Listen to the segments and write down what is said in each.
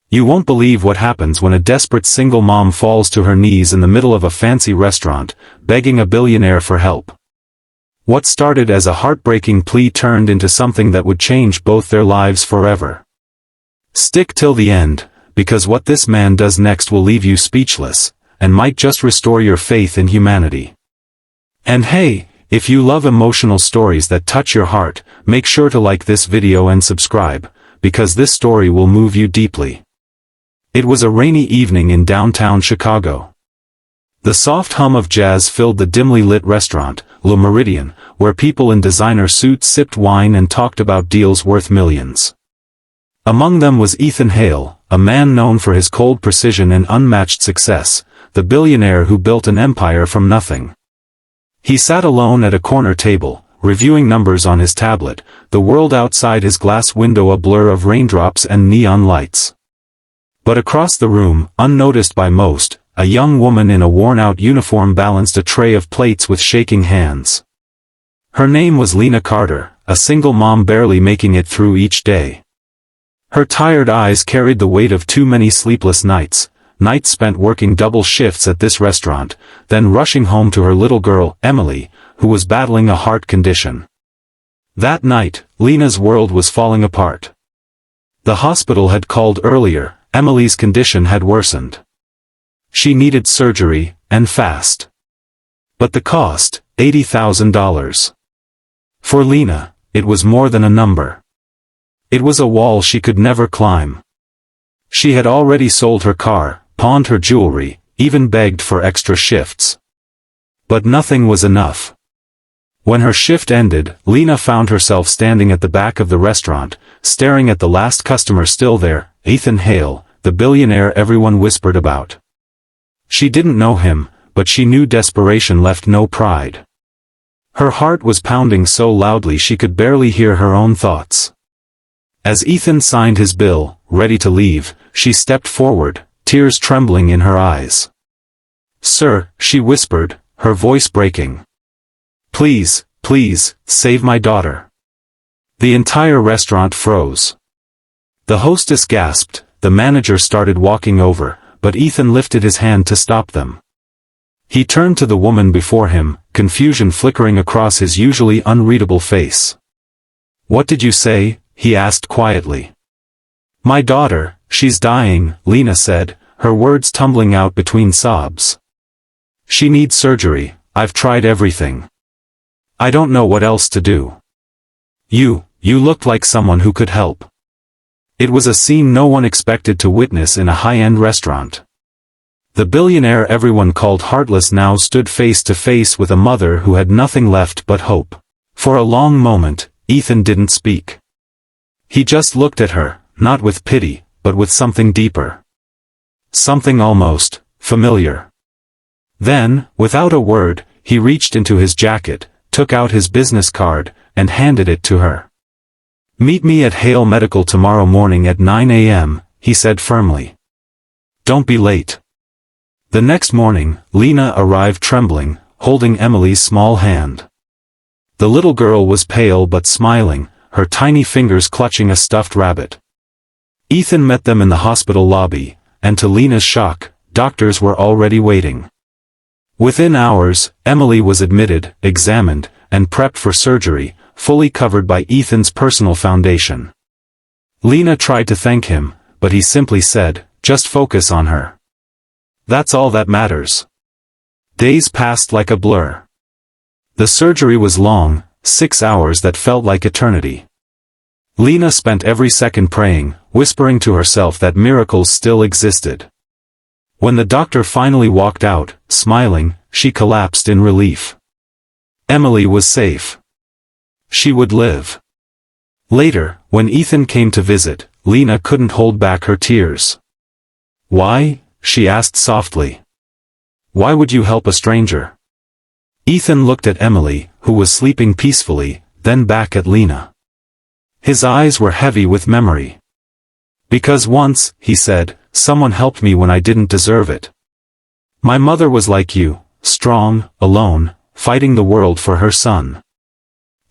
You won't believe what happens when a desperate single mom falls to her knees in the middle of a fancy restaurant, begging a billionaire for help. What started as a heartbreaking plea turned into something that would change both their lives forever. Stick till the end, because what this man does next will leave you speechless, and might just restore your faith in humanity. And hey, if you love emotional stories that touch your heart, make sure to like this video and subscribe, because this story will move you deeply. It was a rainy evening in downtown Chicago. The soft hum of jazz filled the dimly lit restaurant, Le Méridien, where people in designer suits sipped wine and talked about deals worth millions. Among them was Ethan Hale, a man known for his cold precision and unmatched success, the billionaire who built an empire from nothing. He sat alone at a corner table, reviewing numbers on his tablet, the world outside his glass window a blur of raindrops and neon lights. But across the room, unnoticed by most, a young woman in a worn-out uniform balanced a tray of plates with shaking hands. Her name was Lena Carter, a single mom barely making it through each day. Her tired eyes carried the weight of too many sleepless nights spent working double shifts at this restaurant, then rushing home to her little girl, Emily, who was battling a heart condition. That night, Lena's world was falling apart. The hospital had called earlier. Emily's condition had worsened. She needed surgery, and fast. But the cost, $80,000. For Lena, it was more than a number. It was a wall she could never climb. She had already sold her car, pawned her jewelry, even begged for extra shifts. But nothing was enough. When her shift ended, Lena found herself standing at the back of the restaurant, staring at the last customer still there, Ethan Hale, the billionaire everyone whispered about. She didn't know him, but she knew desperation left no pride. Her heart was pounding so loudly she could barely hear her own thoughts. As Ethan signed his bill, ready to leave, she stepped forward, tears trembling in her eyes. "Sir," she whispered, her voice breaking. "Please, please, save my daughter." The entire restaurant froze. The hostess gasped. The manager started walking over, but Ethan lifted his hand to stop them. He turned to the woman before him, confusion flickering across his usually unreadable face. "What did you say?" he asked quietly. "My daughter, she's dying," Lena said, her words tumbling out between sobs. "She needs surgery, I've tried everything. I don't know what else to do. You looked like someone who could help." It was a scene no one expected to witness in a high-end restaurant. The billionaire everyone called heartless now stood face to face with a mother who had nothing left but hope. For a long moment, Ethan didn't speak. He just looked at her, not with pity, but with something deeper. Something almost familiar. Then, without a word, he reached into his jacket, took out his business card, and handed it to her. "Meet me at Hale Medical tomorrow morning at 9 a.m., he said firmly. "Don't be late." The next morning, Lena arrived trembling, holding Emily's small hand. The little girl was pale but smiling, her tiny fingers clutching a stuffed rabbit. Ethan met them in the hospital lobby, and to Lena's shock, doctors were already waiting. Within hours, Emily was admitted, examined, and prepped for surgery, fully covered by Ethan's personal foundation. Lena tried to thank him, but he simply said, "Just focus on her. That's all that matters." Days passed like a blur. The surgery was long, 6 hours that felt like eternity. Lena spent every second praying, whispering to herself that miracles still existed. When the doctor finally walked out, smiling, she collapsed in relief. Emily was safe. She would live. Later, when Ethan came to visit, Lena couldn't hold back her tears. "Why?" she asked softly. "Why would you help a stranger?" Ethan looked at Emily, who was sleeping peacefully, then back at Lena. His eyes were heavy with memory. "Because once," he said, "someone helped me when I didn't deserve it. My mother was like you, strong, alone, fighting the world for her son.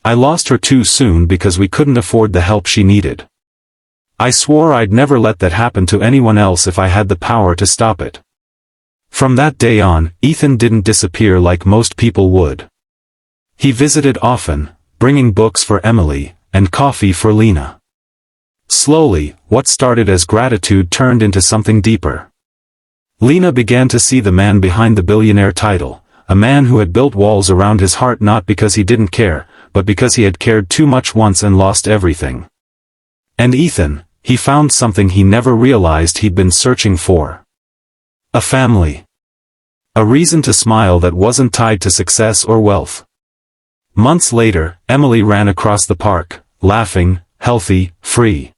I lost her too soon because we couldn't afford the help she needed. I swore I'd never let that happen to anyone else if I had the power to stop it. From that day on, Ethan didn't disappear like most people would. He visited often, bringing books for Emily, and coffee for Lena. Slowly, what started as gratitude turned into something deeper. Lena began to see the man behind the billionaire title, a man who had built walls around his heart not because he didn't care, but because he had cared too much once and lost everything. And Ethan, he found something he never realized he'd been searching for. A family. A reason to smile that wasn't tied to success or wealth. Months later, Emily ran across the park, laughing, healthy, free.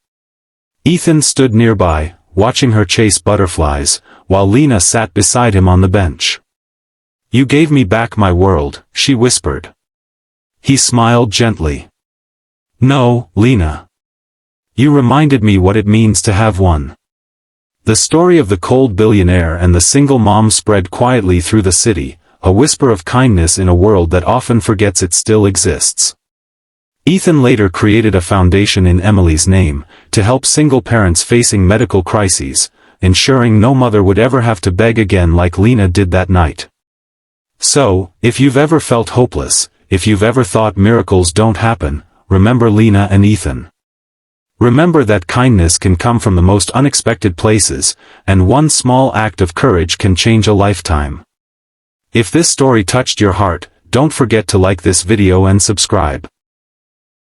Ethan stood nearby, watching her chase butterflies, while Lena sat beside him on the bench. "You gave me back my world," she whispered. He smiled gently. "No, Lena. You reminded me what it means to have one." The story of the cold billionaire and the single mom spread quietly through the city, a whisper of kindness in a world that often forgets it still exists. Ethan later created a foundation in Emily's name, to help single parents facing medical crises, ensuring no mother would ever have to beg again like Lena did that night. So, if you've ever felt hopeless, if you've ever thought miracles don't happen, remember Lena and Ethan. Remember that kindness can come from the most unexpected places, and one small act of courage can change a lifetime. If this story touched your heart, don't forget to like this video and subscribe.